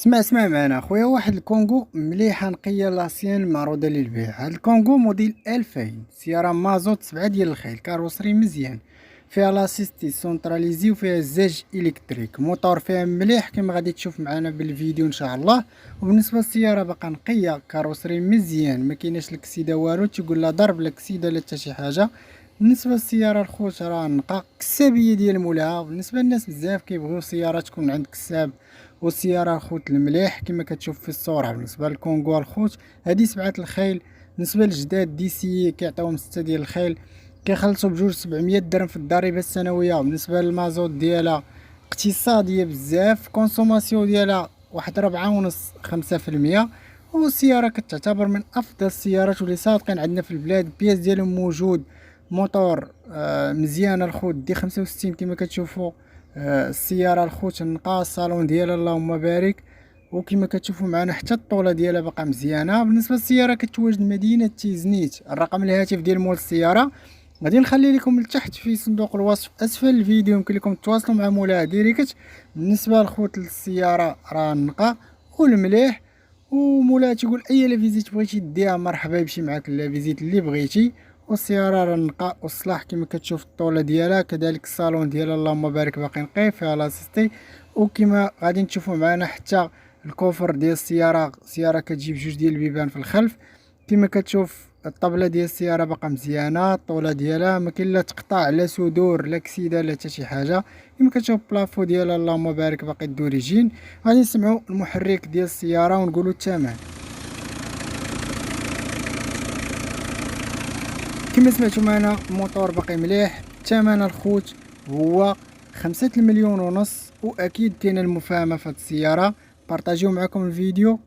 اسمع معنا خويا، واحد الكونغو مليحه نقيه لاسيان معروضه للبيع. هاد الكونغو موديل 2000، سياره مازوت 7 ديال الخيل، كاروسري مزيان، فيها لاسيستي سونتراليزي وفيها الزاج الكتريك، موتور فيها مليح كما غادي تشوف معنا بالفيديو ان شاء الله. وبالنسبه للسياره باقا نقيه، كاروسري مزيان، ما كايناش لكسيده والو تيقول لا ضرب لا كسيده لا حتى شي حاجه. بالنسبه للسياره الخوت راه نقا كسابيه ديال مولاها. بالنسبه للناس بزاف كيبغيو سياره تكون عند كساب، والسياره الخوت المليح كما كتشوف في الصوره. بالنسبه للكونغو الخوت هذه 7 الخيل. بالنسبه للجداد دي سي كيعطيوهم 6 ديال الخيل، كيخلصوا بجوج 700 درهم في الضريبه السنويه. بالنسبه للمازوت ديالها اقتصاديه بزاف، كونسوماسيون ديالها واحد 4.5 5%. والسياره كتعتبر من افضل السيارات واللي صادقين عندنا في البلاد. البياس ديالهم موجود، موتور مزيان الخوت دي 65 كما كتشوفوا. السياره الخوت نقا، الصالون ديالها اللهم بارك. وكما كتشوفوا معنا حتى الطوله ديالها باقا مزيانه. بالنسبه للسياره كتواجد مدينه تيزنيت. الرقم الهاتف ديال مول السياره غادي نخلي لكم لتحت في صندوق الوصف اسفل الفيديو، يمكن لكم تواصلوا مع مولاها ديريكت. بالنسبه للخوت للسياره راه نقا والمليح، ومولاها تيقول اي لا فيزيت بغيتي ديها مرحبا يمشي معاك لا فيزيت اللي بغيتي. والسياره راه نقاء والصلاح كما كتشوف الطوله ديالها، كذلك الصالون ديالها اللهم بارك باقي نقي فيها لاسيستي. وكما غادي نشوفوا معنا حتى الكوفر ديال السياره، السياره كتجيب جوج ديال البيبان في الخلف. كما كتشوف الطبله ديال السياره باقا مزيانه، الطوله ديالها ما كاين لا تقطع لا صدور لا كسيده لا حتى شي حاجه. كما كتشوف البلافو ديالها اللهم بارك باقي دوريجين. غادي نسمعوا المحرك ديال السياره ونقولوا الثمن. كما سمعتوا معنا الموتور باقي مليح. الثمن الخوت هو 5 مليون ونص، واكيد كاين المفاهمه في هذه السياره. بارطاجيو معكم الفيديو